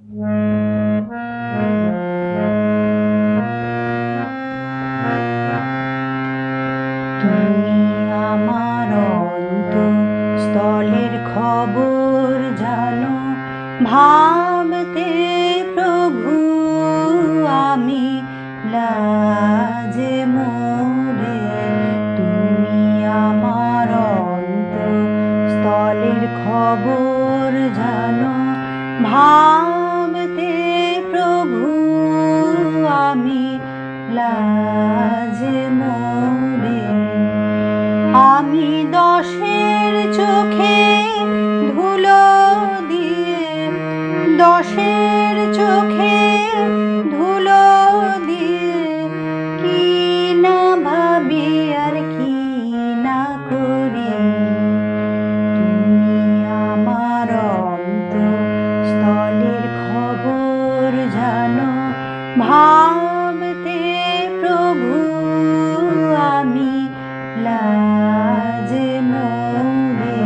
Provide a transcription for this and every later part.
তুমি আমার অন্তঃস্থলের খবর জানো, ভাবতে প্রভু আমি লাজে মরে। তুমি আমার অন্তঃস্থলের খবর জানো, ভাবতে প্রভু আমি লাজে মরে। আমি দশের চোখে ধুলো দিয়ে, দশের চোখে ধুলো দিয়ে কি না ভাবি আর কি না করি। তুমি আমার অন্তঃস্থলের খবর জানো, ভাবতে প্রভু আমি লাজে মরে।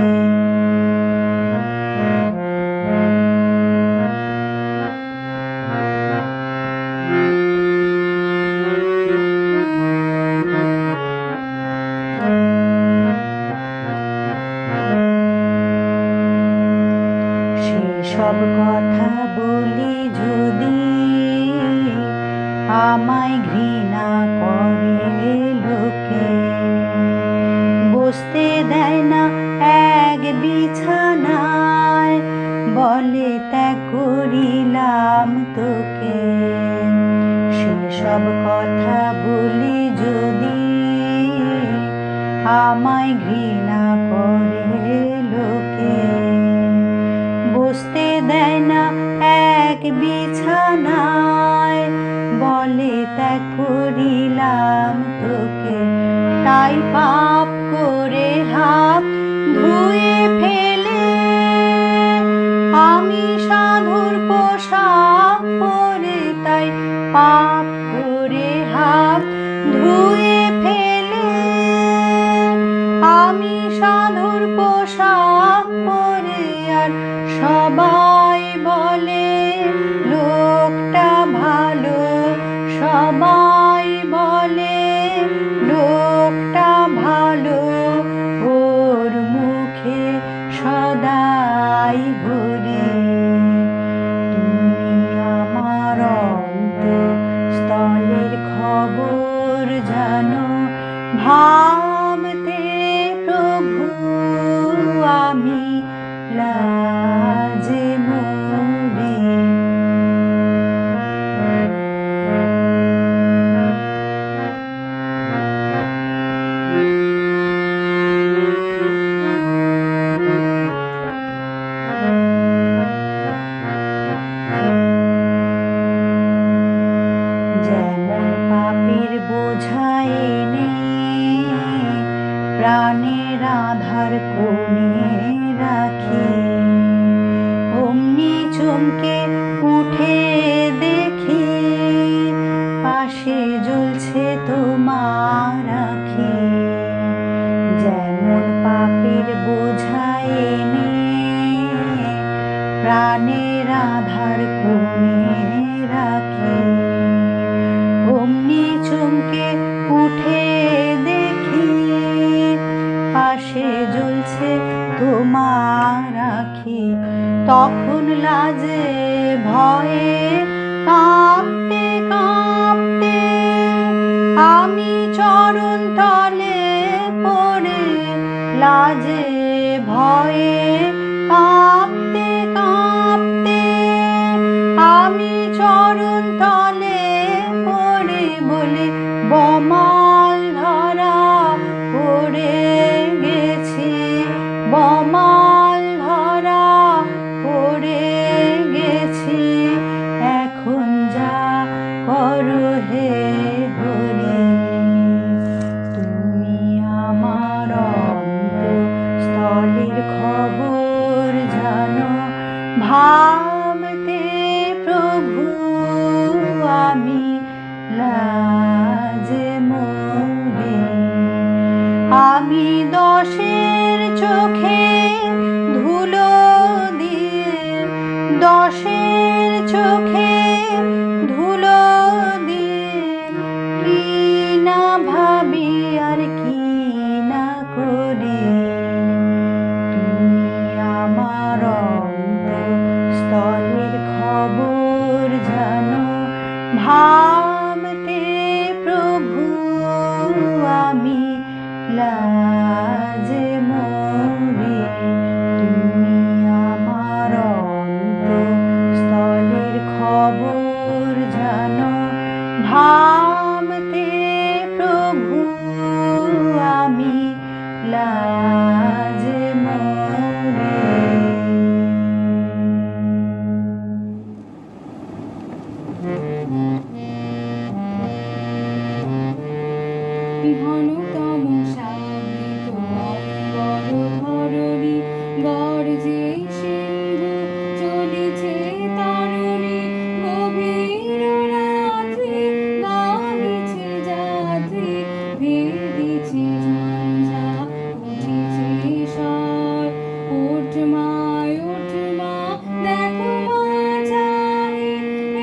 সেসব কথা বলি যদি আমায় ঘৃণা করে লোকে, বসতে দেয় না এক বিছানায়, বলে ত্যাগ করিলাম তোকে। সেসব কথা বলি যদি আমায় ঘৃণা করে লোকে, বসতে দেয় না এক বিছানায়, বলে ত্যাগ করিলাম তোকে। তাই পাপ করে হাত ধুয়ে ফেলে আমি সাধুর পোশাক পরে, তাই পাপ করে হাত ধুয়ে ফেলে আমি সাধুর পোশাক পরে। আর সবাই বলে লোকটা ভালো, সবাই বলে লোকটা ভালো, ওর মুখে সদাই হরি। তুমি আমার অন্তঃস্থলের খবর জানো, ভাবতে প্রভু আমি লাজে মরে। যেমন পাপের বোঝা এনে প্রাণের আধার কোণে রাখি, অমনি চমকে উঠে দেখি পাশে জ্বলছে তোমার আখি। যেমন পাপের বোঝা এনে প্রাণের আধার কোণে রাখি, অমনি চমকে উঠে দেখি পাশে জ্বলছে তোমার আখি। তখন লাজে ভয়ে কাঁপতে কাঁপতে আমি চরণ তলে পড়ে, লাজে ভয়ে কাঁপতে কাঁপতে আমি চরণ তলে পড়ে, বলে বমাল ধরা পড়ে গেছি, বমাল ধরা পড়ে গেছি। এখন যা করো হে হরি। তুমি আমার অন্তঃস্থলের খবর জানো, ভাবতে প্রভু আমি লাজে মরে। আমি দশের চোখে ধুলো দিয়ে, দশের গর্জে সিন্ধু চলিছে তরুণী গভীর রাত্রি গাহিছে যাত্রী ভেদিছে ঝঞ্ঝা উঠিছে স্বর ওঠ মা দেখো মা চাই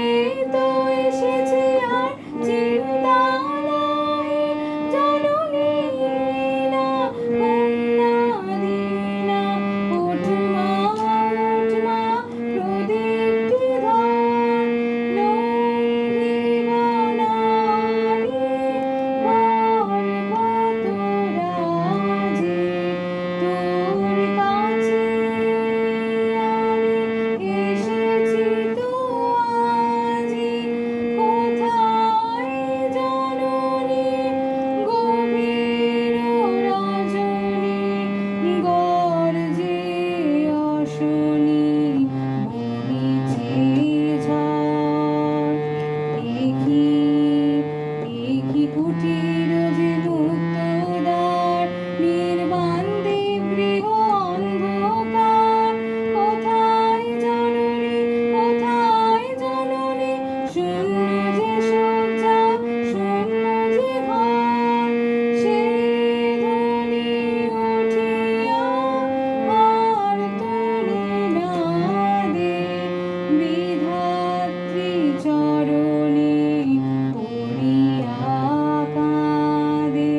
এই তো এসেছে আর চিন্তা নাই জননী না কন্যা দীনা ওঠ মা প্রদীপটি ধর নন্দিব নারী পর্বত রাজি তোর কাছে এসেছি তো আজি কোথায় জননী গভীর রজনী গর্জে অশনি বহিছে ঝড় একই কুটির যে মুক্ত দ্বার নির্বাণে গৃহ অন্ধকার কোথায় জননী শূন্য যে শয্যা শূন্য যে ঘর সেই ধ্বনি উঠিয়া আর তুলি না দে বিধাত্রী চরণে পড়িয়া কাঁদে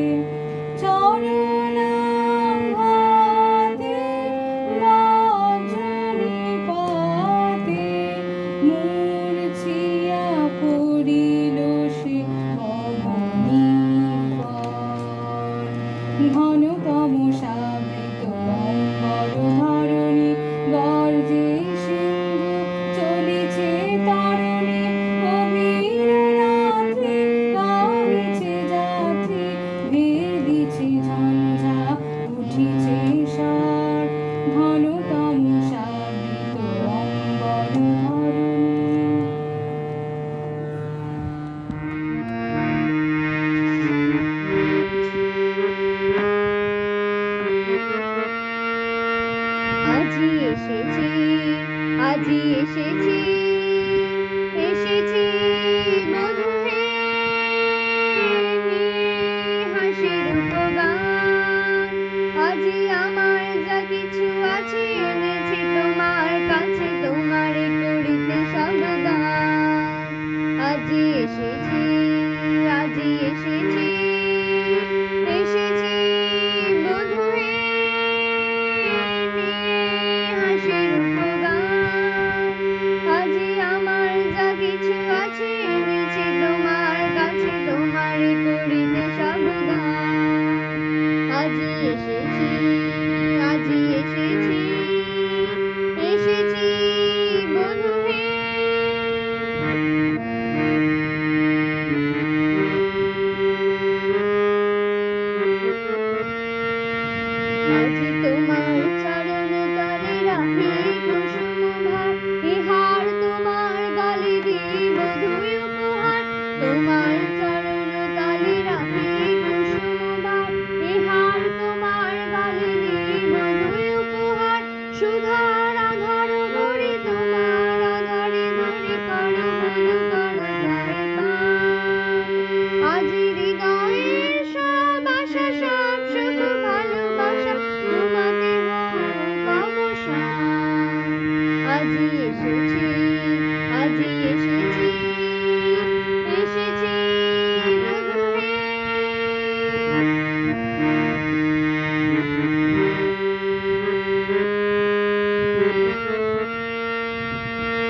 চরণাঘাতে বজ্রনিপাতে মূর্ছিয়া পড়িল সে অবনীপর ঘন তমসাবৃত অম্বর ধরণী গর্জে সিন্ধু চলিছে তরণী গভীর রাত্রি গাহিছে যাত্রী ভেদিছে ঝঞ্ঝা উঠিছে স্বর ঘন তমসাবৃত অম্বর ধরণী। আজি এসেছি মধু হে হাসির উপগান আজি আমার যা কিছু আছে এনেছি তোমার কাছে তোমারে করিতে সব দান আজি এসেছি মধু হে হাসির উপগান আজি আমার যা কিছু আছে এনেছি তোমার কাছে তোমারে করিতে সব দান আজি এসেছি বধূ হে আজি তোমার চরণ তলে রাখি কুসুম ভার ইহার তোমার গলে দিব ধুই উপহার তোমার চরণ তলে রাখি কুসুম ভার ইহার তোমার গলে দিব ধুই উপহার সুধার আধার ভরি তোমার আধারে ধরে করো বধূ করো জয় পান আজি হৃদয়ের সব আশা সব সুখ ভালোবাসা তোমাতে হোক অবসান আজি এসেছি বধূ হে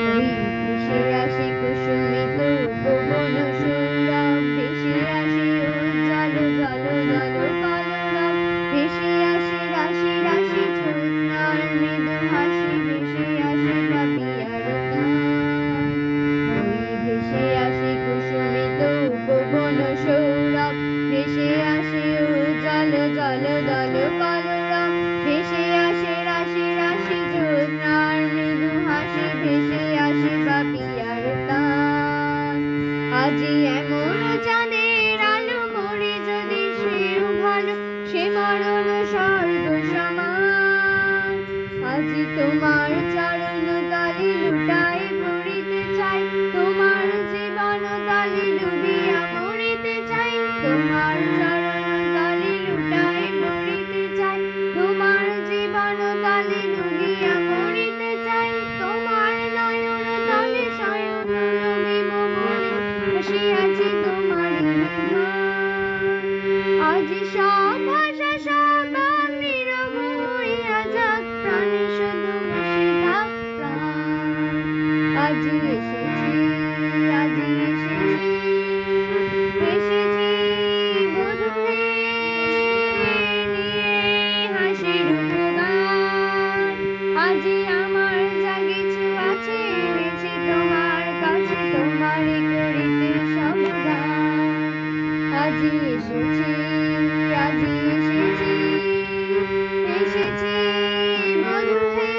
ওই ভেসে আসে কুসুমিত উপবন সৌরভ ভেসে আসে উজ্জ্বল জল কলরব ভেসে আসে রাশি রাশি জ্যোৎস্নার মৃদু হাসি ভেসে আসে পাপিয়ার গান ওই তোমার চরণ তলে লুটাই পড়িতে চাই, তোমার জীবন তলে ডুবিয়া মরিতে চাই, তোমার চরণ তলে লুটাই পড়িতে চাই, তোমার জীবন তলে ডুবিয়া মরিতে চাই, তোমার নয়ন তলে শয়ন লভিব বলে বসিয়াছি তোমার ধার। আজ সব ভাষা সব গান নীরব হইয়া যাক, প্রাণে শুধু মিশে থাক প্রাণ। আজ এসেছি, আজ এসেছি, এসেছি বধূরে নিয়ে হাসির উপগান। আজি আমার যা কিছু আছে এনেছি তোমার কাছে, তোমারই করিতে সব দান। আজি এসেছি, আজি এসেছি, এসেছি বধূ হে।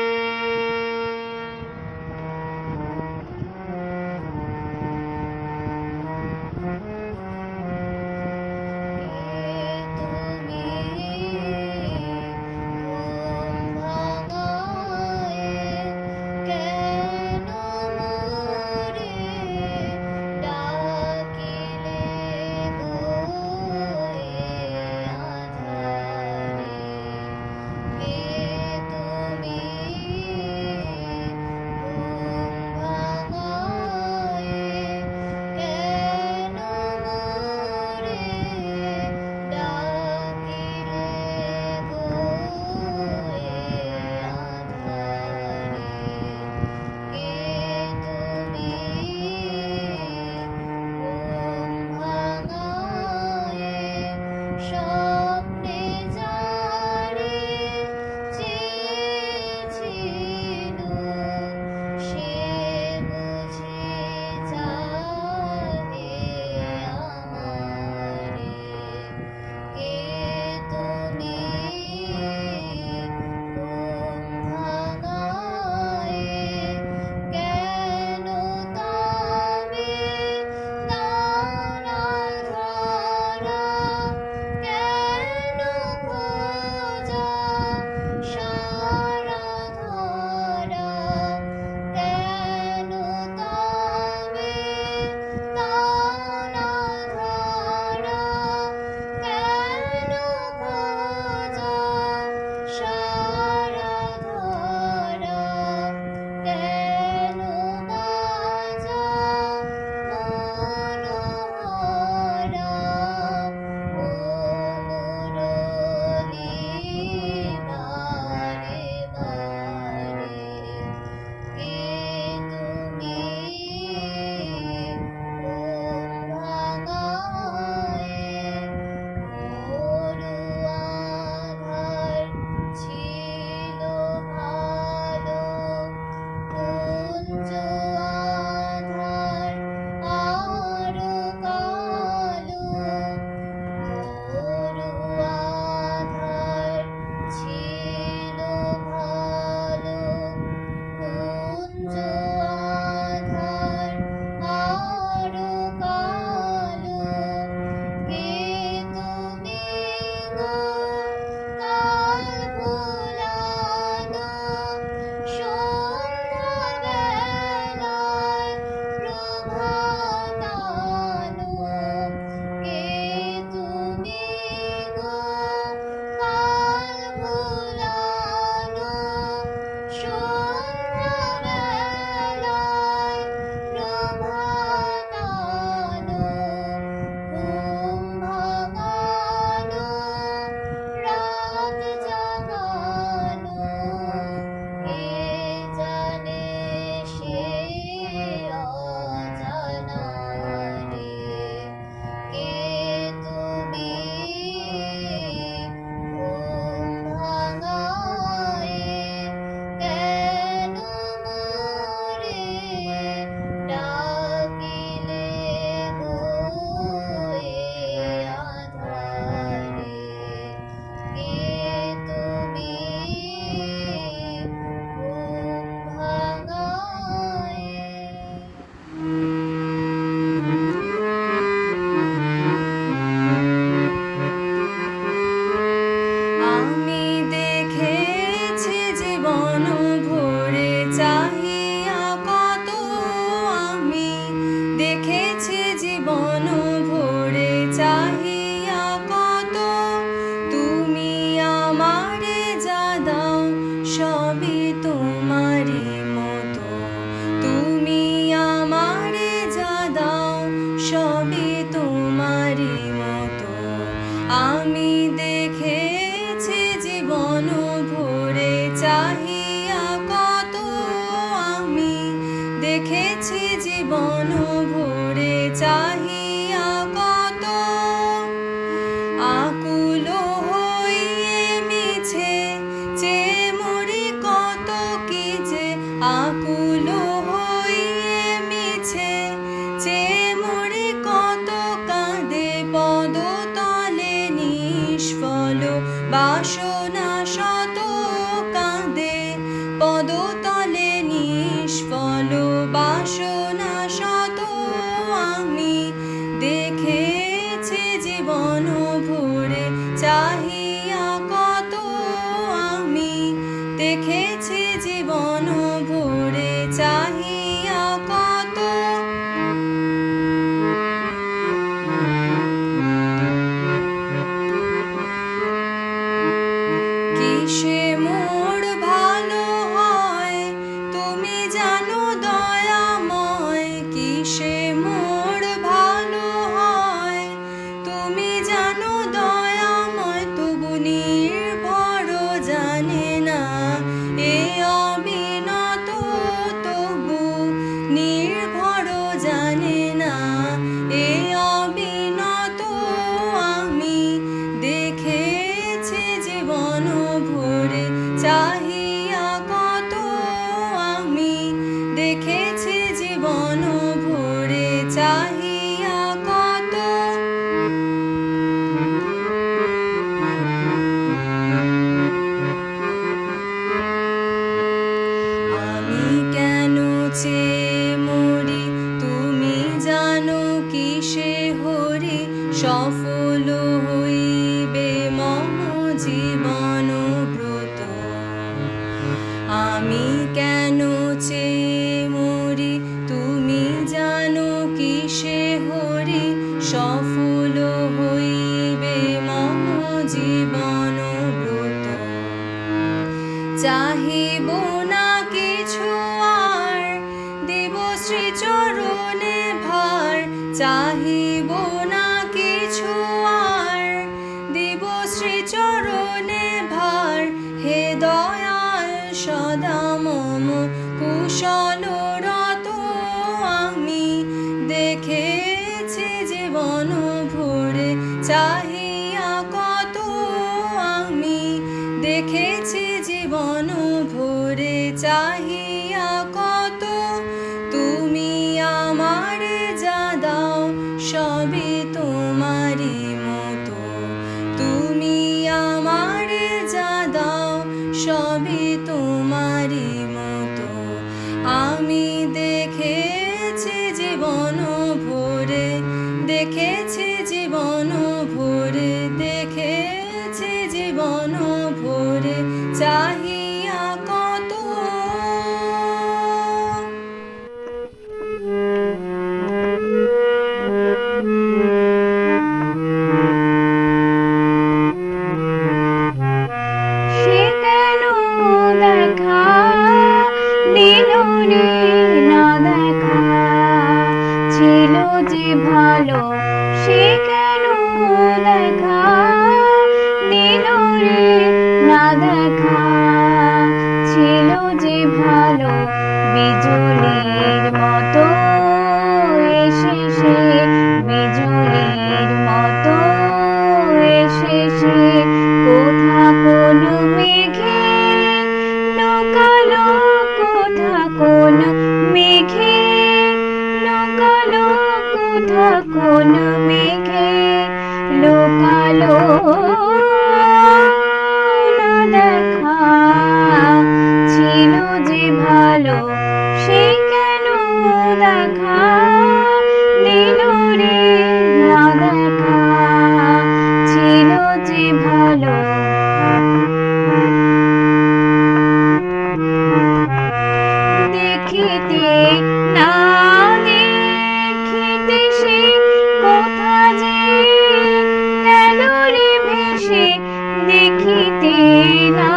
সবই তোমারই মতো। তুমি আমারে যা দাও সবই তোমারই মতো। আমি দেখেছি জীবন ভরে চাহিয়া কত, আমি দেখেছি জীবন ভরে চাহিয়া কত। আকুল হইয়ে মিছে চেয়ে মরি কত কি যে, আকুল হইয়ে মিছে চেয়ে মরি কত কাঁদে পদতলে নিষ্ফল বাসনা শত, কাঁদে পদতলে নিষ্ফল বাসনা শত। আমি দেখেছি জীবন ভরে চাহিয়া কত, আমি দেখেছি জীবন ভরে চাহিয়া কত। কিসে মোর ভালো হয় তুমি জানো দয়াময়, কিসে মোর ভালো হয় তুমি জানো দয়াময়। তবু নির্ভর জানে না এ অবিনত, তবু নির্ভর জানে না এ অবিনত। আমি দেখেছি জীবন ভরে চাহিয়া কত, আমি দেখেছি জীবন ভরে চাহিয়া কত। আমি কেন চেয়ে মরি তুমি জানো কিসে হরি, সফল হইবে মম জীবন ব্রত। আমি কেন চেয়ে মরি তুমি জানো কিসে হরি, সফল হইবে মম জীবন ব্রত। চাহিব না কিছু আর দেব শ্রীচরণে ভার, চাহিব না কিছু আর দেব শ্রীচরণে ভার। হে দয়াল সদা মম কুশলরত, আমি দেখেছি জীবন ভরে চাহিয়া কত, আমি দেখেছি জীবন ভরে চাহিয়া কত। তুমি আমারে যা দাও সবই তোমারই মতো, তুমি আমারে যা দাও সবই তোমারই মতো। আমি দেখেছি জীবন ভরে, দেখেছি জীবন ভরে, দেখেছি জীবন ভরে চাহিয়া কত। সে কেন দেখা দিল রে না দেখা, ছিল যে ভালো সে কেন দেখা দিল রে না দেখা, ছিল যে ভালো বিজুলির মতো এসে সে, বিজুলির মতো এসে সে। কোথা কোন মেঘে লুকালো, কোথা কোন মেঘে লুকালো, কোথা কোন মেঘে লুকালো না দেখা, ছিল যে ভালো সে কেন দেখা দিল রে না দেখা, ছিল যে ভালো। দেখিতে না দেখিতে সে কোথা যে গেল রে ভেসে, দেখিতে না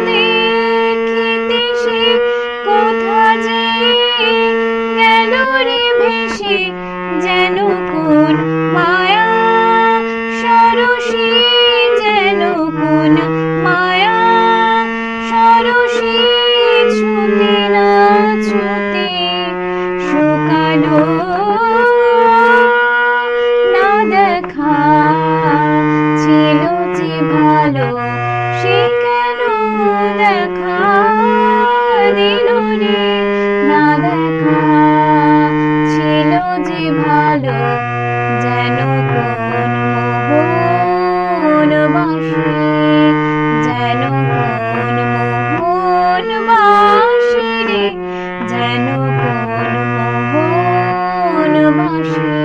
দেখি যেন কোন মোহন বাসে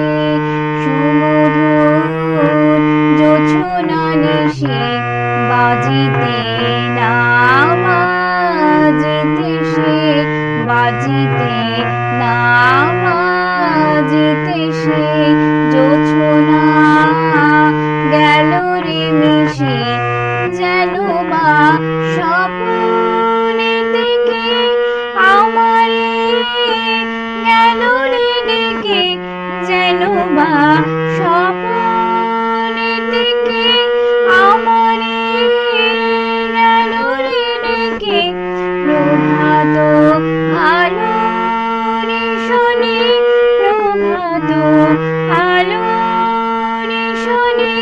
সুমধুর জোছনা নিশি বাজিতে না বাজিতে সে বাজিতে না বাজিতে সে জোছনা গেল রে মিশে যেন বা স্বপ্নে থেকে আমারে গেল রে ডেকে যেন বা স্বপ্নে থেকে আমারে গেল রে ডেকে প্রভাত আলো শনি প্রভাত আলো শনি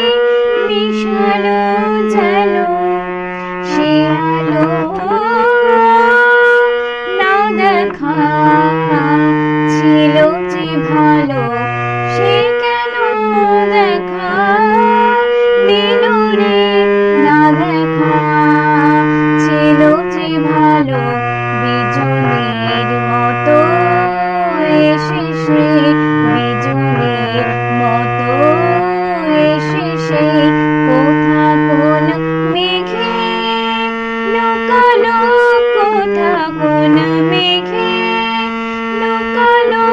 মিশাল যেন সে আলো না দেখা ছিল যে ভালো সে কেন দেখা দিল রে না দেখা ছিল যে ভালো বিজলির মতো এসে সে বিজলির মতো এসে সে কোথা কোন মেঘে লুকালো কোথা কোন মেঘে লুকালো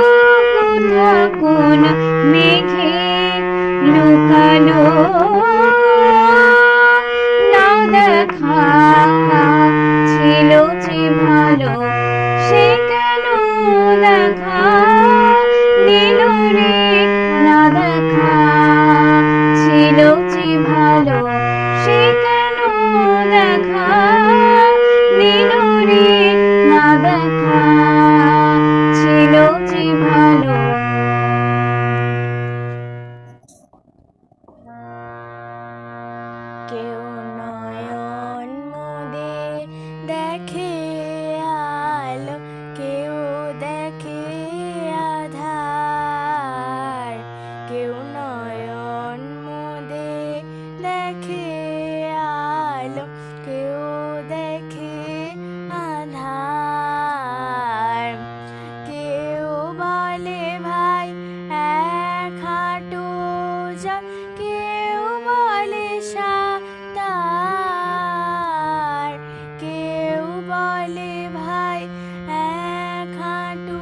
কোথা কোন মেঘে লুকালো না দেখা ছিল যে ভালো সে কেন দেখা দিল রে না দেখা ছিল যে ভালো সে কেন দেখা দিল রে না দেখা ছিল যে ভালো। কেউ নয়ন মুদে দেখে আলো, কেউ দেখে আধার। কেউ নয়ন মুদে দেখে আলো, কেউ দেখে আধার। কেউ বলে ভাই এক হাঁটু জল, কেউ বলে সাঁতার। কেউ বলে ভাই এক হাঁটু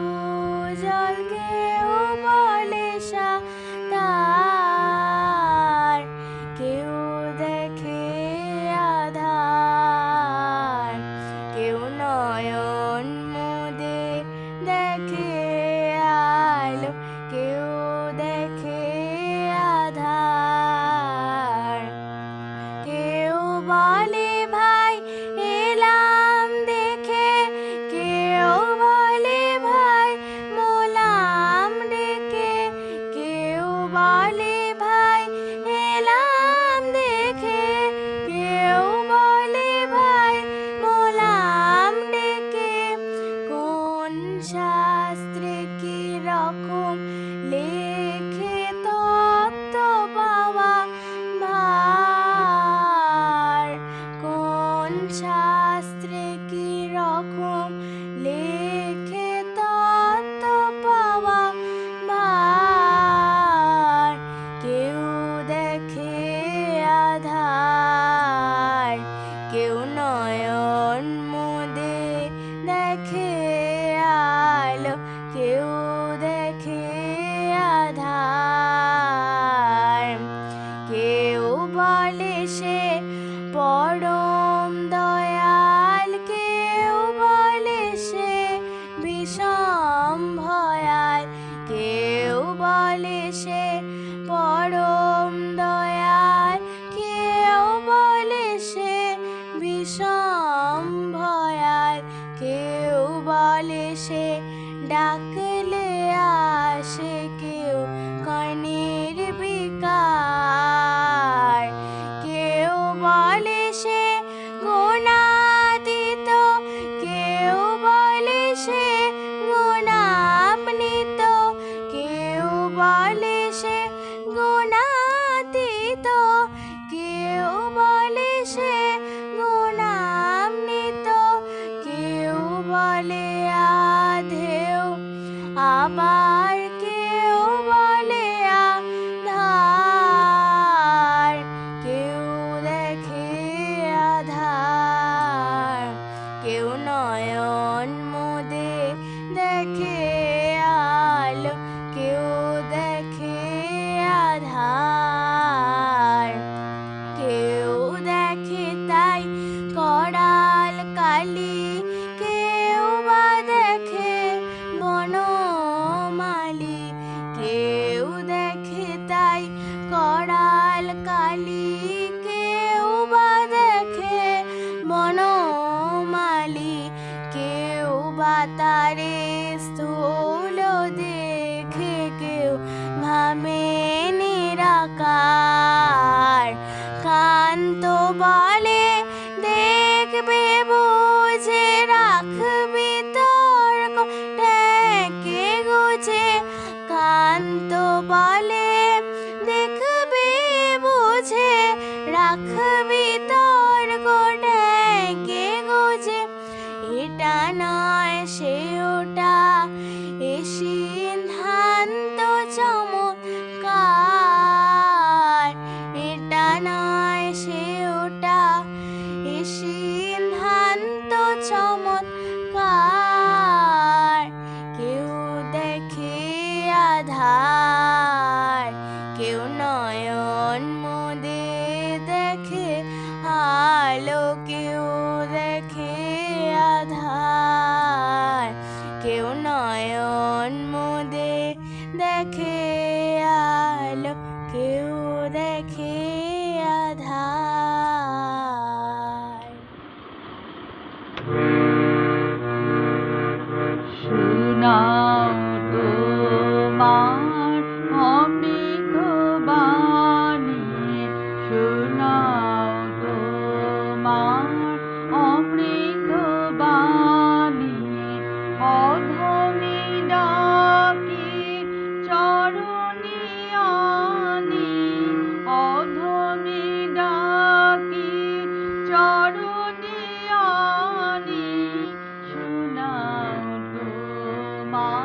জল, কেউ বলে সাঁতার। কেউ দেখে আধার, কেউ নয়ন মুদে দেখে আলো, কেউ দেখে আধার। কেউ বলে ভাই এলাম দেখে, কেউ বলে ভাই মোলাম ডেকে। কেউ বলে ভাই এলাম দেখে, কেউ বলে ভাই মোলাম ডেকে। কোন শাস্ত্রে কি রকম লেখে তত্ত্ব পাওয়া ভার। কোন শাস্ত্রে কি রকম লেখে তত্ত্ব পাওয়া ভার। কেউ দেখে আধার, কেউ নয়ন মুদে দেখে আলো, কেউ দেখে আধার। কেউ বলে সে পরম দয়াল, কেউ বলে সে বিষম ভয়াল। কেউ বলে সে পরম দয়াল, কেউ বলে সে বিষম ভয়াল। কেউ বলে সে ডাকলে আসে, কেউ কর্ণের বিকার। কেউ বলে সে গুণাতীত, কেউ বলে সে গুণান্বিত। কেউ বলে সে গুণাতীত, কেউ বলে সে গুণান্বিত। কেউ বলে আবার কেউ বলে আধার, কেউ দেখে আধার, কেউ নয়ন মুদে দেখে আলো, কেউ দেখে আধার, কেউ দেখে তাই করাল কালি, কেউ বা দেখে বনমালী, কেউ দেখে তাই করাল কালি, কেউ বা দেখে বনমালী, কেউ বা তারে স্থূল দেখে, কেউ ভাবে নিরাকার। কান্ত বলে দেখবে বুঝে, রাখবি তর্ক ট্যাঁকে গুছে। কান্ত বলে দেখবে বুঝে, রাখবি তর্ক ট্যাঁকে গুছে। এটা নয় সে ওটা, এ সিদ্ধান্ত চমৎকার। এটা নয় সে ওটা, এ সিদ্ধান্ত চমৎকার। কেউ দেখে আধার, কেউ নয়ন মুদে দেখে আলো, কেউ দেখে আধার, কেউ নয়ন মুদে দেখে আলো, কেউ দেখে আধার। শোনাও তোমার অমৃত বাণী, শোনাও তোমার অমৃত বাণী। অধমী ডাকি চরণে আনি, অধমী ডাকি চরণে আনি। শোনাও তোমার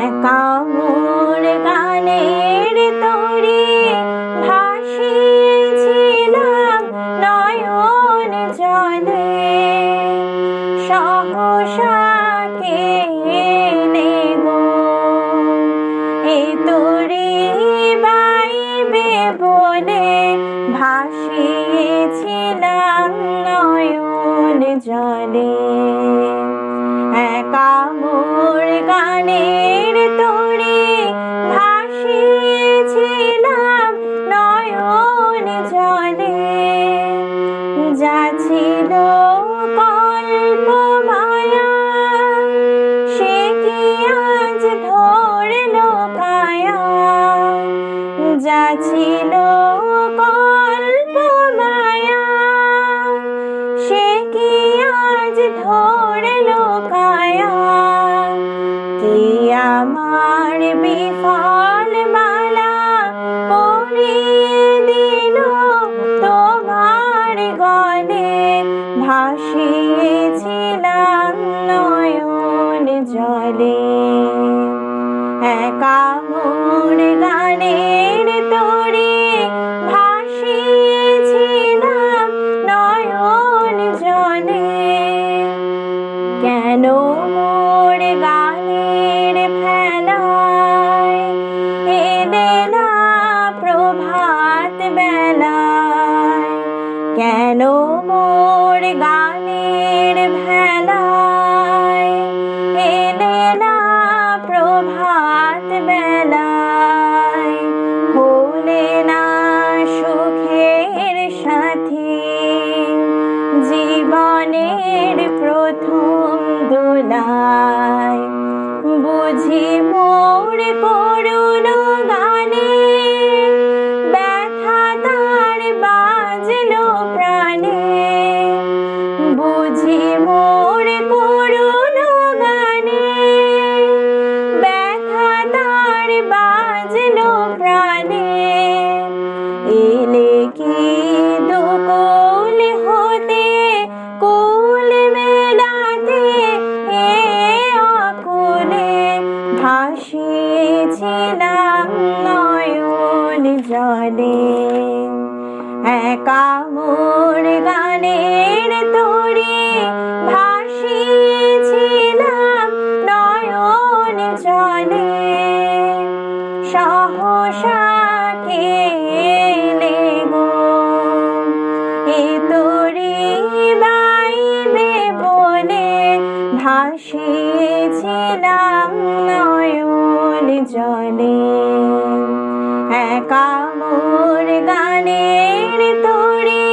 একা মোর গানের তরি ভাসিয়েছিলাম নয়ন জলে, সহসা কে এলে গো এ তরি বাইবে বলে, ভাসিয়েছিলাম নয়ন জলে। একা মোর গানের তরি ভাসিয়েছিলাম নয়ন জলে, যা ছিল কল্প মায়া সে কি আজ ধরলো কায়া, যা ছিল কল্প মায়া সে কি আজ ধরলো কায়া। কি আমার বিফল মালা পরিয়ে দিল তোমার গলে, ভাসিয়েছিলাম নয়ন জলে। একা মোর গানের তরি ভাসিয়েছিলাম নয়ন জলে। কেন মোর গানের ভেলায় এলে না প্রভাত বেলায়, কেন মোর গানের ভেলায় এলে না প্রভাত বেলায়, হলে না সুখের সাথী জীবনের প্রথম দোলায়। বুঝি মোর করুণ গানে ব্যথা তার বাজলো প্রাণে, বুঝি মোর করুণ গানে ব্যথা তার বাজলো প্রাণে। এলে কি দুকুল হতে কুল মেলাতে এ আকুলে, ভাসিয়েছিলাম নয়ন জলে। একা মোর গানের তরি ভাসিয়েছিলাম নয়ন জলে, সহসা কে এলে গো এ তরি বাইবে বলে, ভাসিয়েছিলাম নয়ন জলে। একা মোর গানের তরি।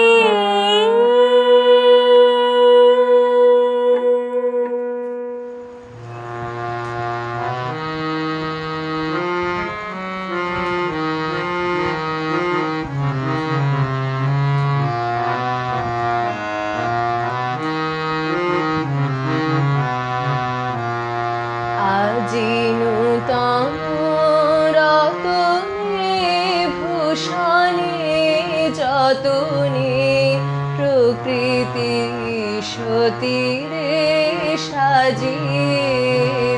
আজি নূতন রতনে ভূষণে যতনে, প্রকৃতি সতীরে সাজিয়ে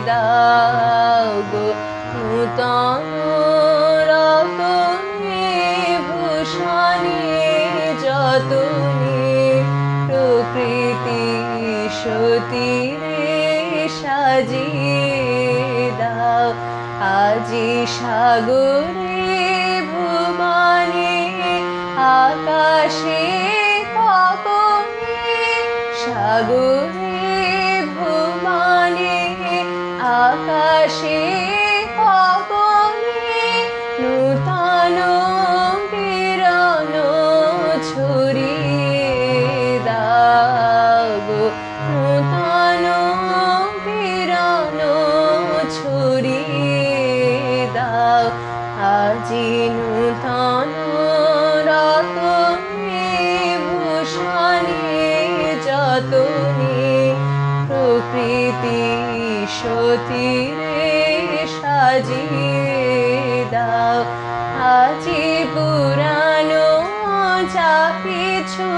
দাও গো নূতন রতনে ভূষণে যতনে, প্রকৃতি সতীরে সাজিয়ে দাও। আজি সাগরে ভুবনে আকাশে তপনে, সাগরে ভুবনে আকাশে তপনে, নূতন কিরণ ছড়িয়ে দাও গো নূতন কিরণ ছড়িয়ে দাও। আজি নূতন রতনে ভূষণে যতনে, প্রকৃতি সতীরে সাজিয়ে দাও। আজি পুরানো যা কিছু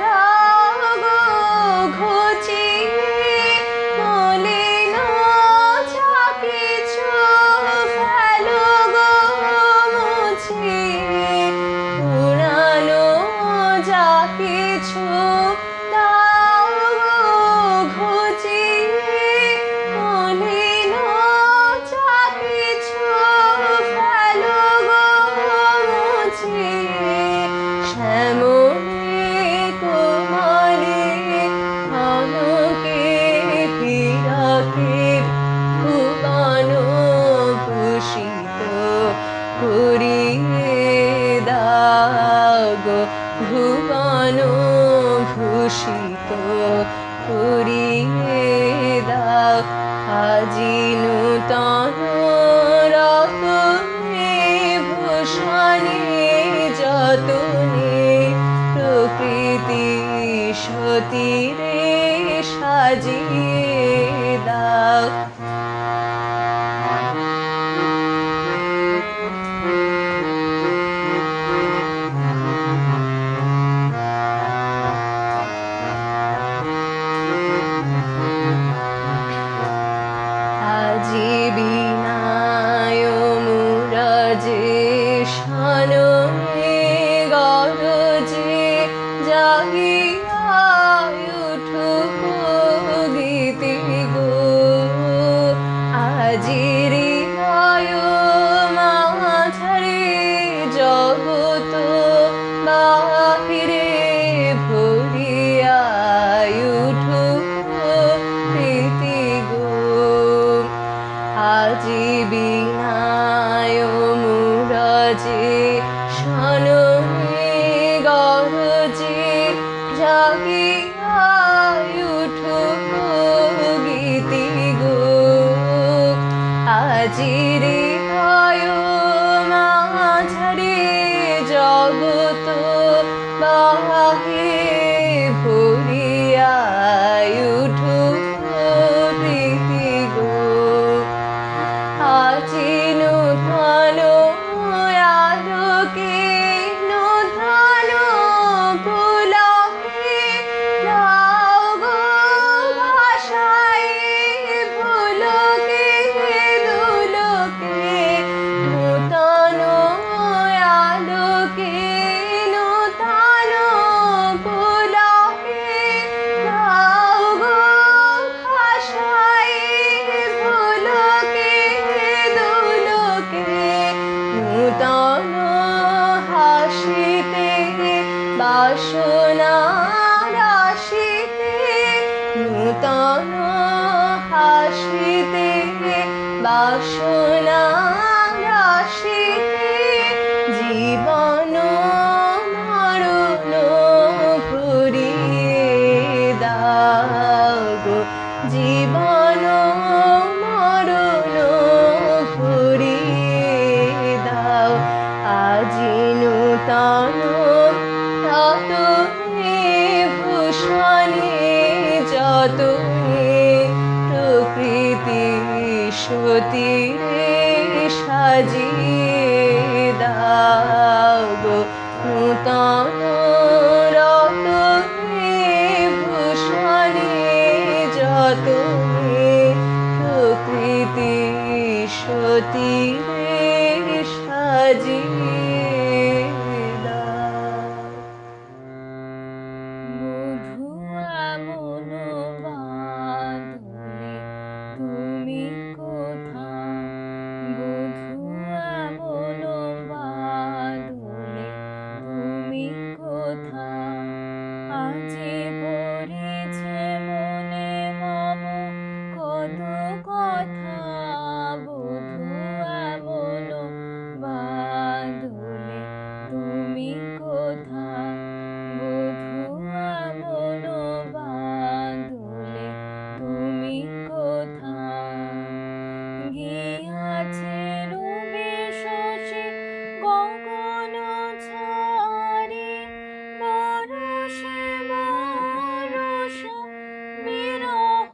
দাও গো ঘুচিয়ে, মলিন আজি নূতন রতনে ভূষণে যতনে প্রকৃতি সতীরে সাজিয়ে দাও। আজি বিনায় মুরাজে শাননে গরজে জাগিয়া উঠুক গীতি গো। আজি হৃদয় মাঝারে জগত বাহিরে ভরিয়া উঠুক প্রীতি গো। আজি বিনায় মুরাজে শাননে গরজে জাগিয়া উঠুক গীতি গো। আজি হৃদয় মাঝারে জগত বাহিরে ভরিয়া উঠুক প্রীতি গো। আজি নূতন আলোকে নূতন পুলকে দাও গো ভাষায় পুলকে দুলকে। নূতন আলোকে নূতন পুলকে দাও গো ভাষায় পুলকে দুলকে। নূতন হাসিতে বাসনা রাশিতে নূতন হাসিতে বাসনা রাশিতে জীবন মরণ ফুরিয়ে দাও গো। জীবন মরণ ফুরিয়ে দাও। আজি নূতন রতনে ভূষণে যতনে প্রকৃতি সতীরে সাজিয়ে দাও গো। নূতন রতনে ভূষণে যতনে প্রকৃতি সতীরে সাজিয়ে দাও। বধুয়া মন বাঁধলে তুমি কোথা, বধুয়া মন বাঁধলে তুমি কোথা। আজি পড়েছে মনে মম কত কথা, বধুয়া মন বাঁধলে তুমি কোথা। বধুয়া মন বাঁধলে তুমি কোথা। গিয়াছে রবি শশী গগন ছাড়ি, বরষে বরষ বিরহ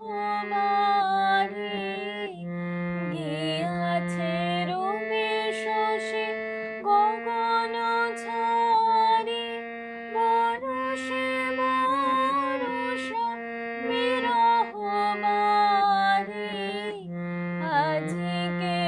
বাড়ি। গিয়াছে রবি শশী গগন ছাড়ি, বরষে বরষ বিরহ বাড়ি। আজিকে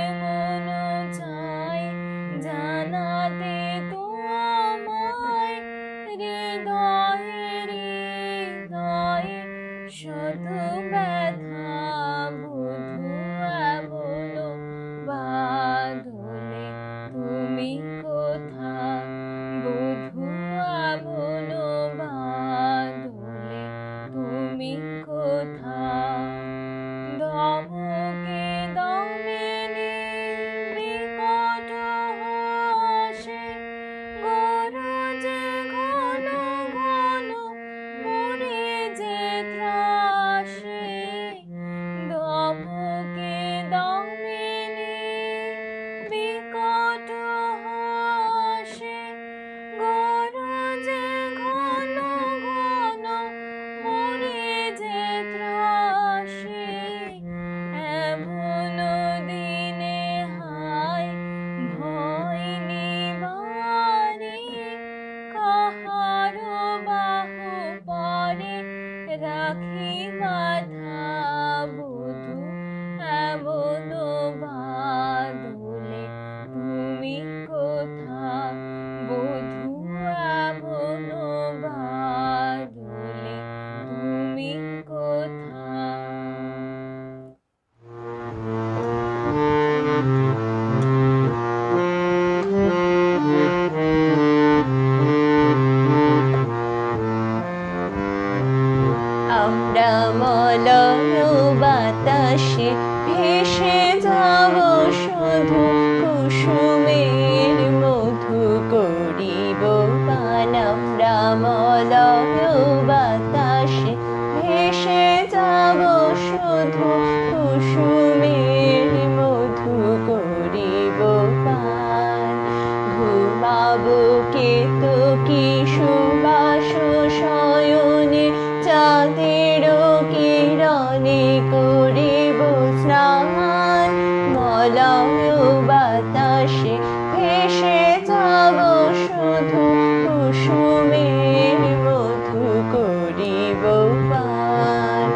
মলয় বাতাসে ভেসে যাব শুধু কুসুমের মধু করিব পান।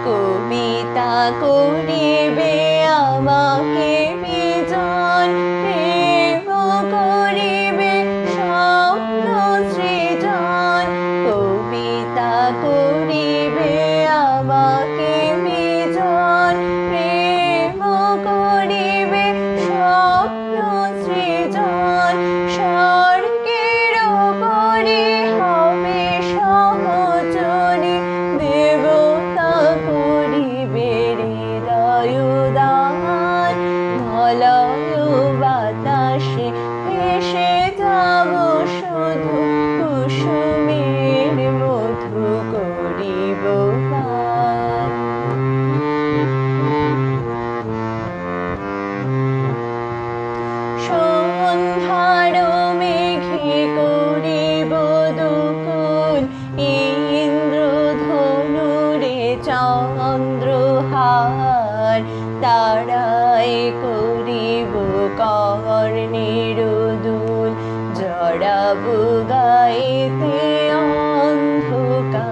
কবিতা করিবে আমাকে বিজন, প্রেম করিবে স্বপ্ন সৃজন। কবিতা করিবে আমাকে বিজন, প্রেম করিবে স্বপ্ন সৃজন। স্বর্গের উপরে হবে সহচরী, দেবতা করিবে হৃদয় দান। মলয় বাতাসে ভেসে যাব শুধু কুসুমের মধু করিব পান। সন্ধ্যার মেঘে করিব দুকুল, ইন্দ্রধনুরে চন্দ্রহার। তারায় করিব কর্ণের দুল, জড়াবো গাইতে অন্ধকার।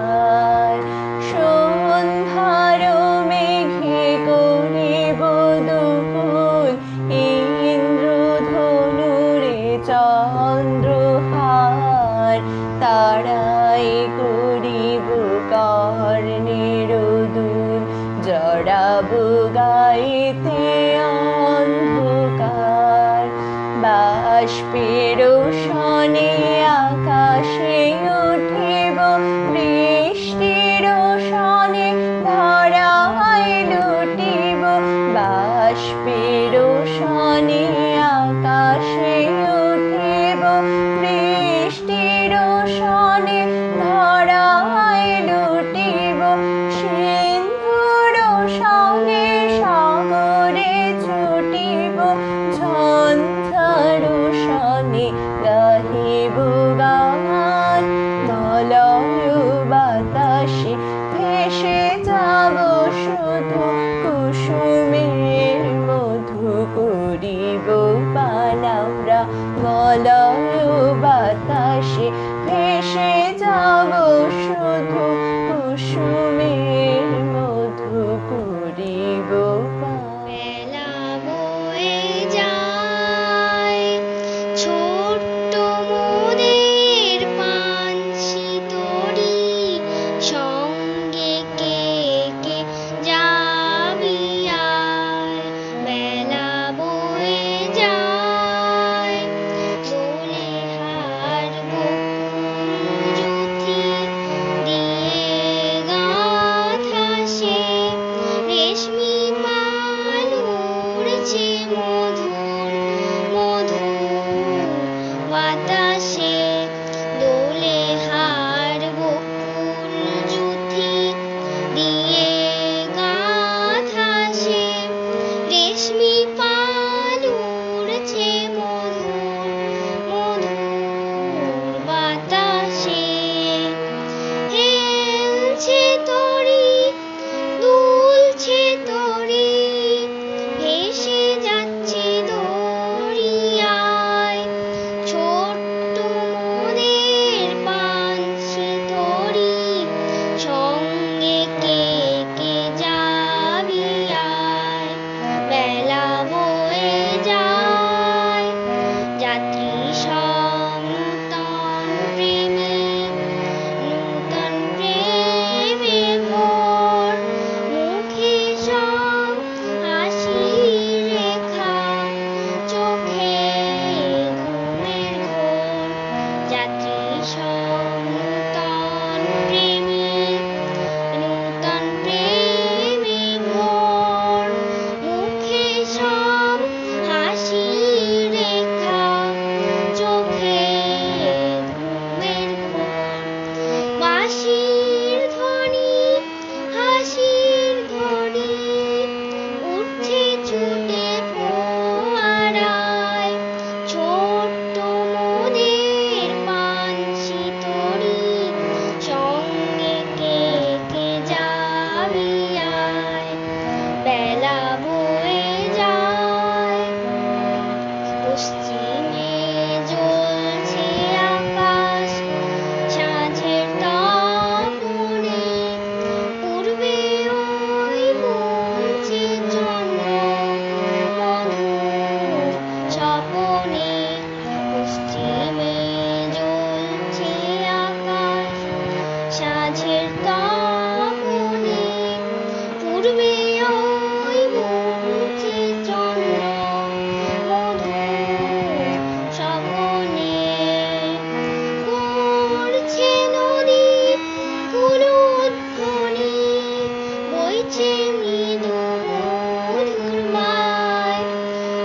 গাছের তাবনে পূর্বে ওই মুছে চন্দ্র মধু শ্রাবণে করছে নদী কুলধ্বনি বইছে মৃদু মধুর মায়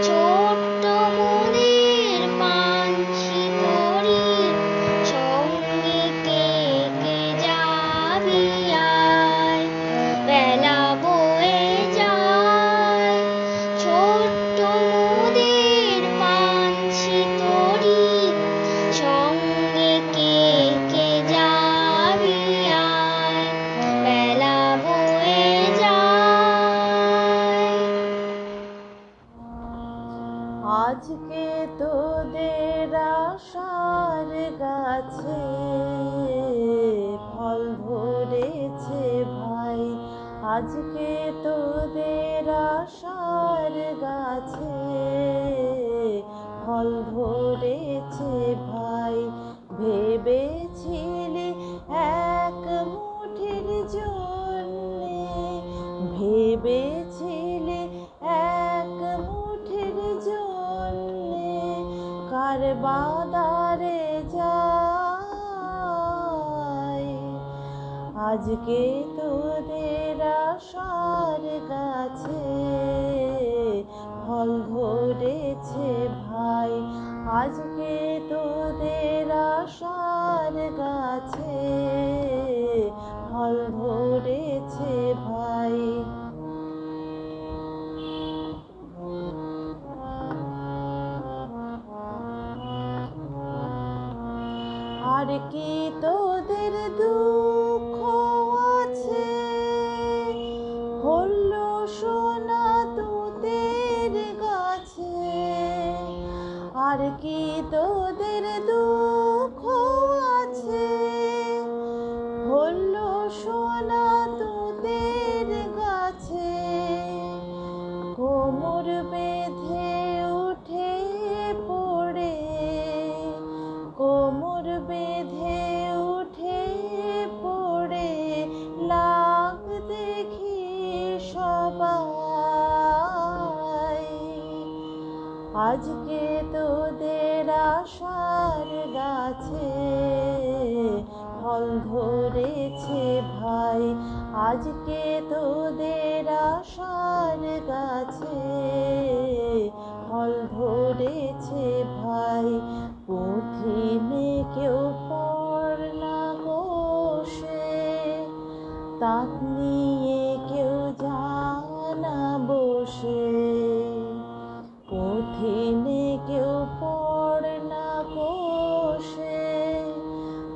ছোট্ট মোদের পাঞ্ছি তরি সঙ্গে কে কে যাবি আয় বেলা বয়ে যায় ছোট্ট মোদের পাঞ্ছি তরি সঙ্গে কে কে যাবি আয় বেলা বয়ে যায় আজকে তোদের আশার গাছে ফল ধরেছে ভাই, আজকে তোদের আশার গাছে ফল ধরেছে ভাই। ভেবেছিলি এক মুঠির জন্যে, ভেবেছিলি এক মুঠির জন্যে কার বাদারে যাই। আজকে তোদের আশার গাছে ফল ধরেছে ভাই, আজকে তোদের আশার গাছে ফল ধরেছে ভাই। আর কি তোদের দুঃখ আছে হলো সোনা তোদের গাছে, আর কি তোদের দুঃখ আছে হলো সোনা তোদের গাছে। কোমর বেঁধে উঠে পড়ে, কোমর বেঁধে উঠে পড়ে লাগ দেখি সবাই। আজকে তোদের আশার গাছে ফল ধরেছে ভাই, আজকে তোদের আশার গাছে ফল ধরেছে ভাই। পুঁথিনে কেউ পড় না কোষে, তাক নিয়ে কেউ জানা বসে। পুঁথিনে কেউ পড় না কোষে,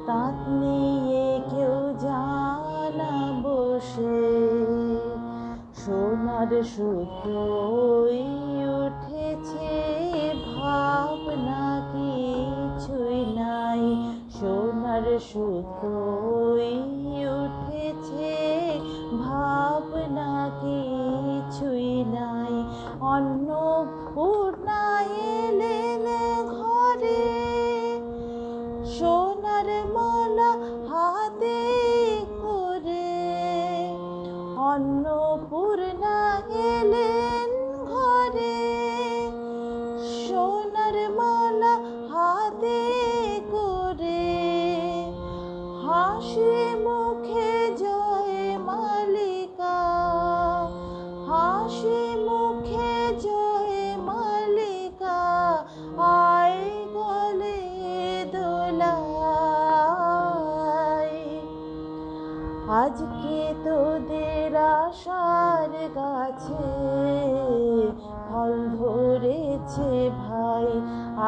তাক নিয়ে কেউ জানা বসে। সোনার সূত্রই উঠেছে ভাবনা কিছুই নাই, সোনার সূত্রই উঠেছে ভাবনা কিছুই নাই। অন্নপূর্ণা এলেন ঘরে সোনার মালা হাতে করে, অন্নপূর্ণা এলেন ঘরে সোনার মালা হাতে করে। হাসি মুখে জয় মালিকা, হাসি মুখে জয় মালিকা আয় গলে দোলাই। আজকে তোদের আশার গাছে ফল ধরেছে ভাই,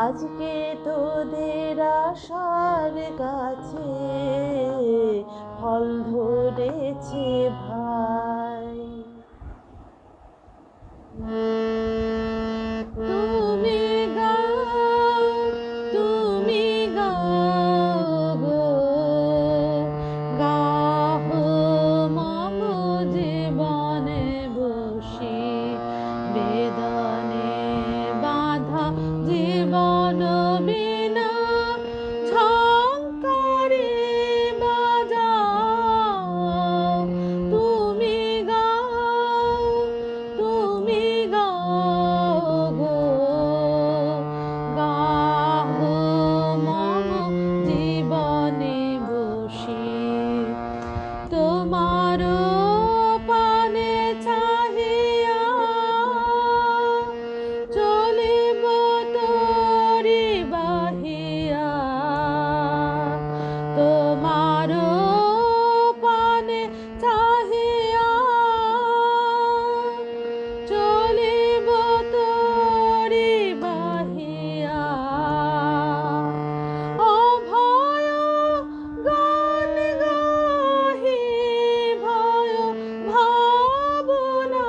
আজকে তোদের আশার গাছে ফল ধরেছে ভাই। তুমি গাও, তুমি গাও গো, গাও মম জীবনে বসে, বেদনে বাধা জীবন বিনা ঝংকারে বাজাও তোমার পানে চাহিয়া চলিব তরি বাহিয়া তোমার পানে চাহিয়া চলিব তরি বাহিয়া অভয় গান গাহি ভয় ভাবনা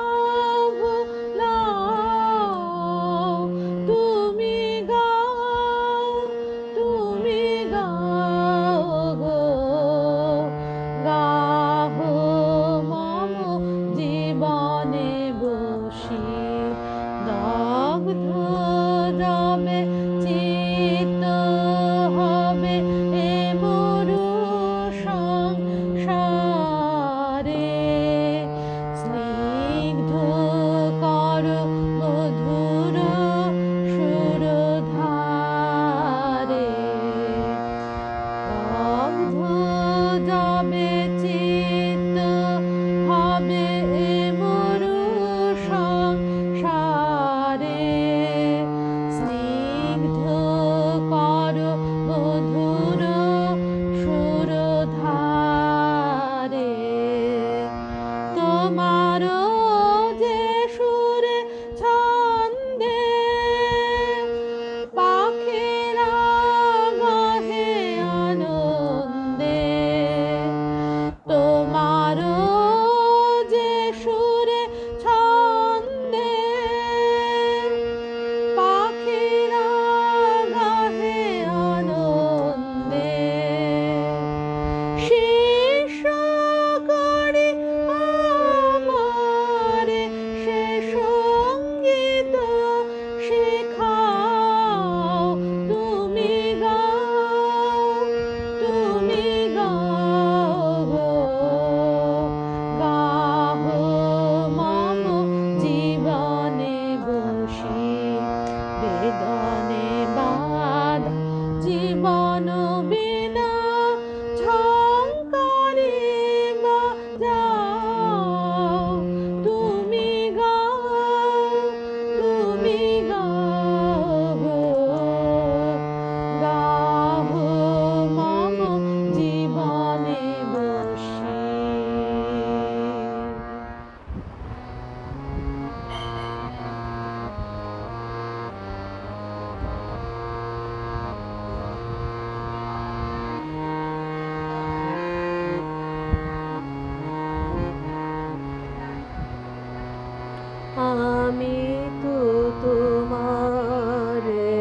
ভুলাও তুমি গাও গো গাহো মম জীবনে বসি দগ্ধ যাবে চিত্ত হবে এ মরু সংসারে স্নিগ্ধ কর মধুর সুরধারে দগ্ধ যাবে চিত্ত হবে এ মরু সংসারে স্নিগ্ধ কর মধুর সুরধারে তোমার যে সুরে ছন্দে পাখিরা গাহে আনন্দে তোমার যে সুরে ছন্দে পাখিরা গাহে আনন্দে শিষ্য করি আমারে সে সঙ্গীত শেখাও তুমি গাও গো গাহো মম জীবনে বসি বেদনে বাদ জীবন বিনা ঝঙ্কারে বাজাও তুমি গাও গো গাহো মম জীবনে বসি আমি তো তোমারে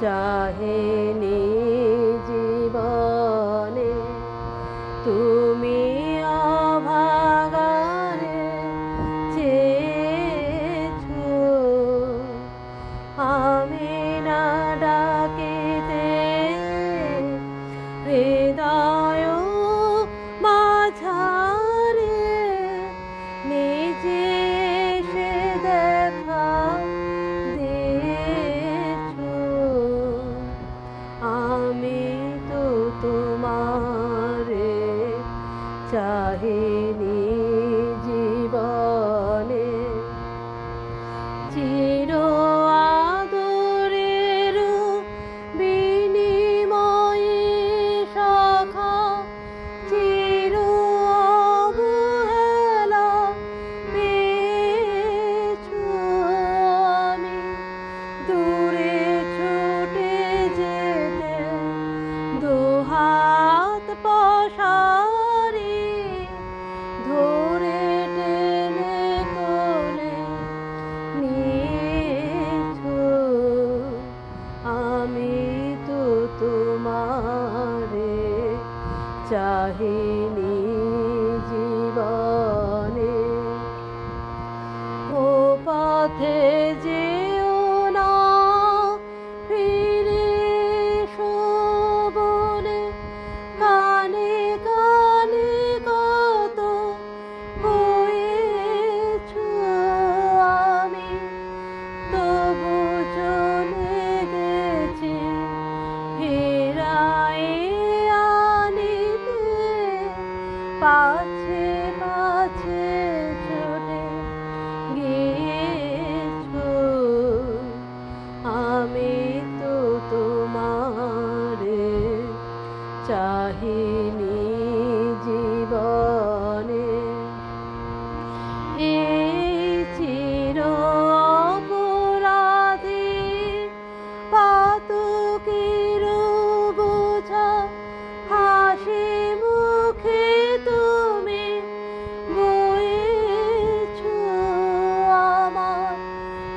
চাহিনি জীবনে তুমি অভাগারে চেয়েছো আমি না ডাকিতে হৃদয় মাঝারে নিজে এসে দেখা দিয়েছো আমি তো তোমারে চাহিনি জীবনে চির আদরের বিনিময়ে সখা চির অবহেলা পেয়েছো আমি দূরে ছুটে যেতে দুহাত পসারি ধরে কাছে কাছে ছুটে গিয়েছো, আমি তো তোমারে চাহিনি জীবনে। এই চির অপরাধী পাতকের বোঝা হাসি মুখে তুমি বয়েছো আমার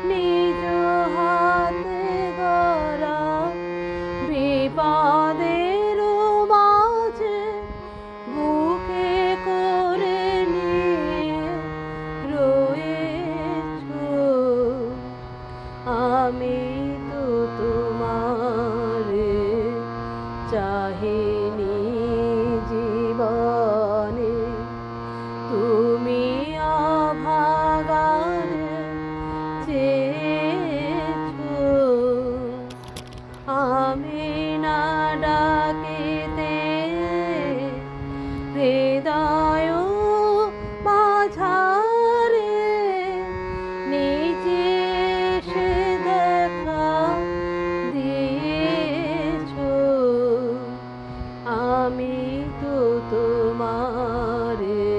নিজ হাতে গড়া বিপদের মাঝে বুকে করে নিয়ে রয়েছো, আমি তো তোমারে চাহিনি জীবনে। তুমি অভাগারে চেয়েছো, আমি না ডাকিতে হৃদয় মাঝারে নিজে সে দেখা দিয়েছো, আমি তো তোমারে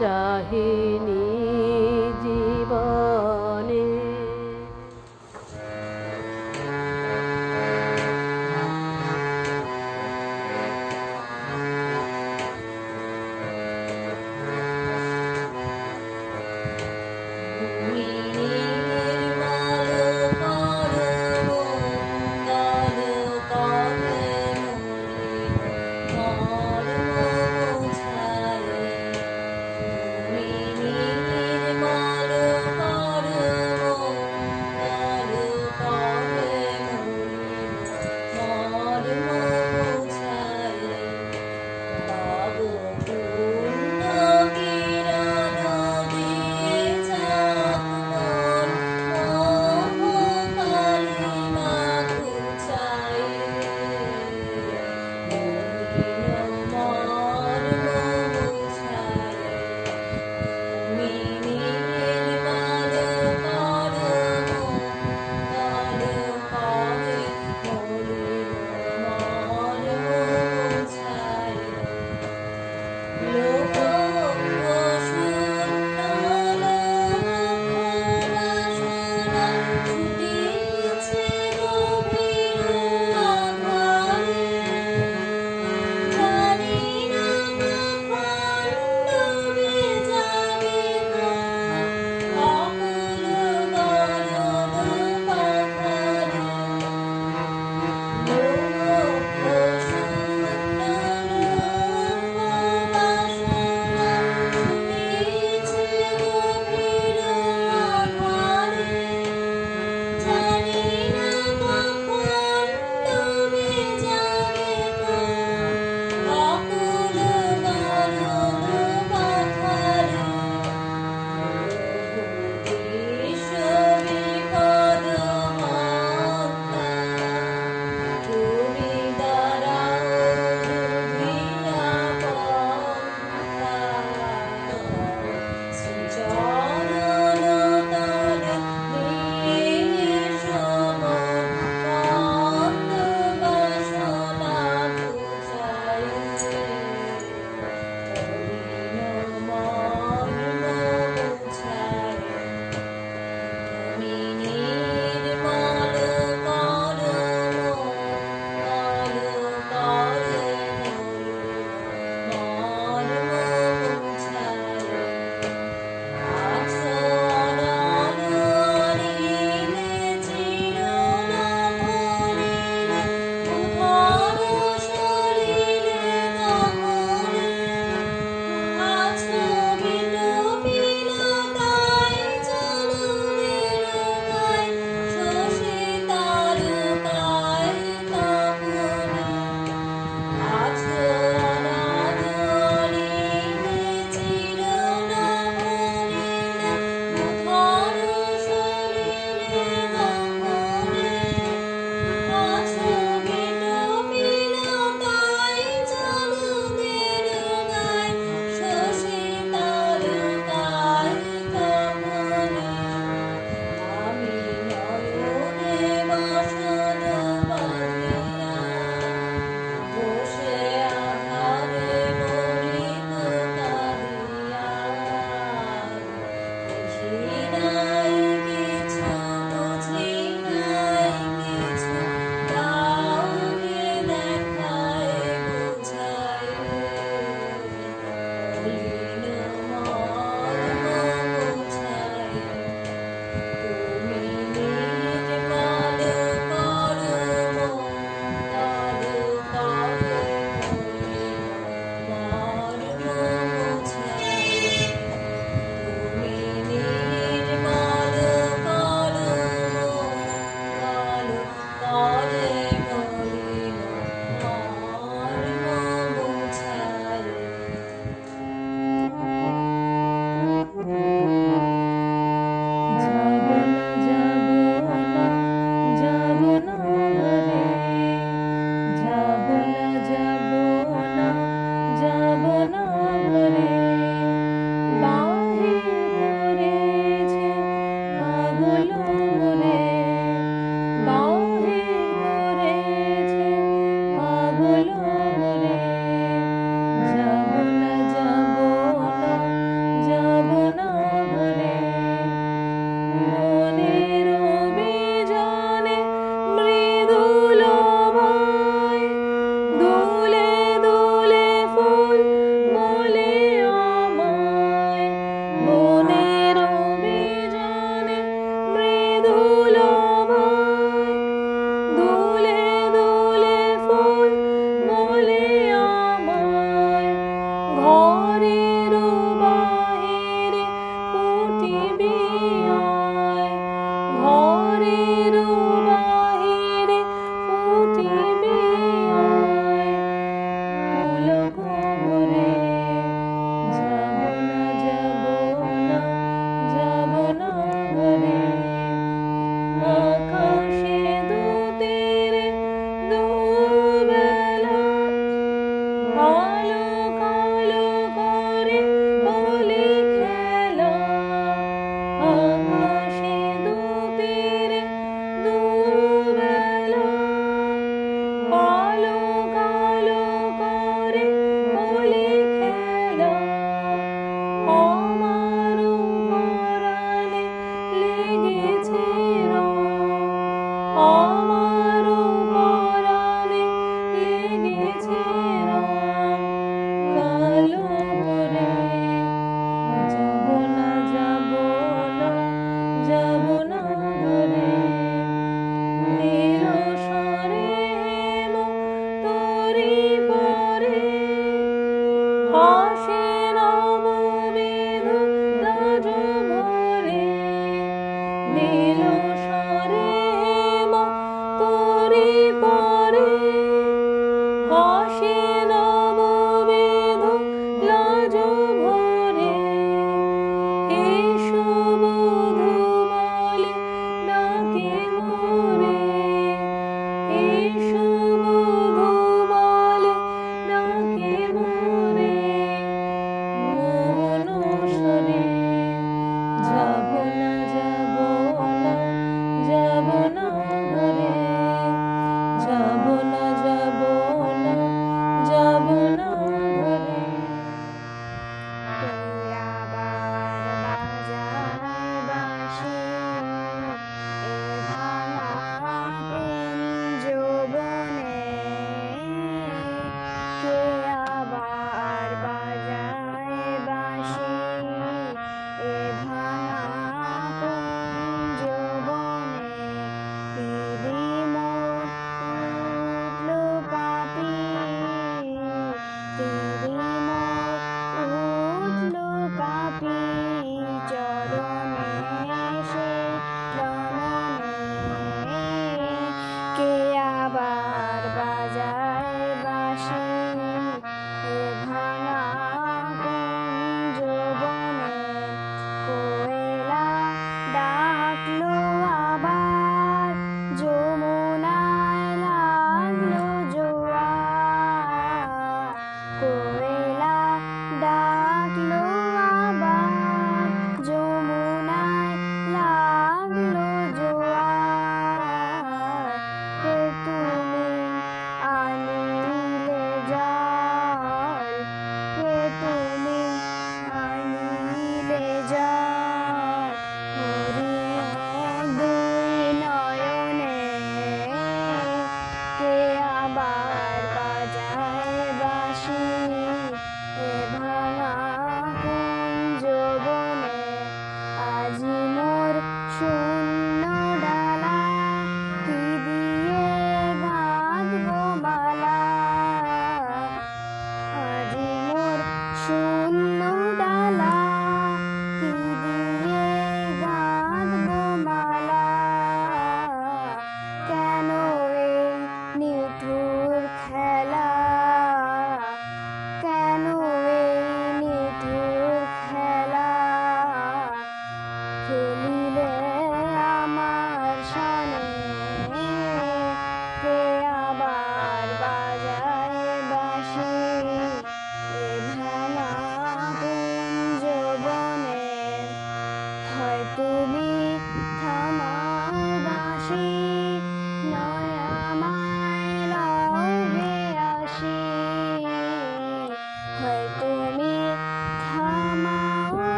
চাহিনি জীবনে। মর্ম বোঝায়, তুমি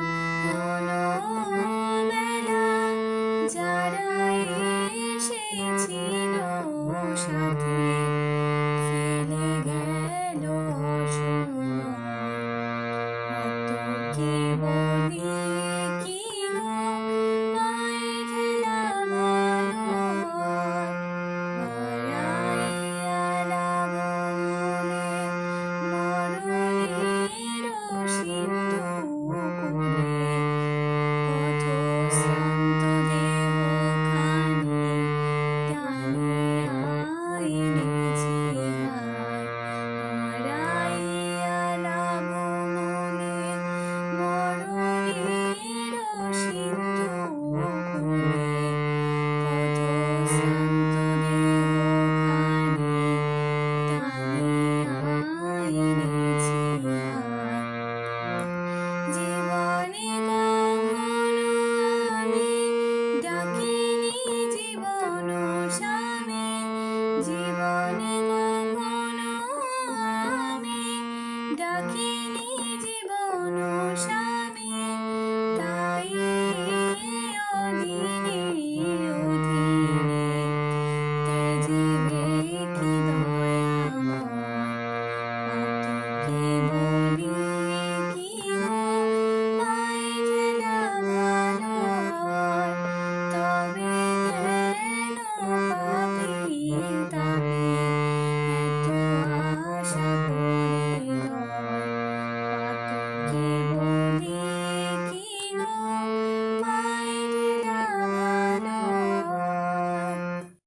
ও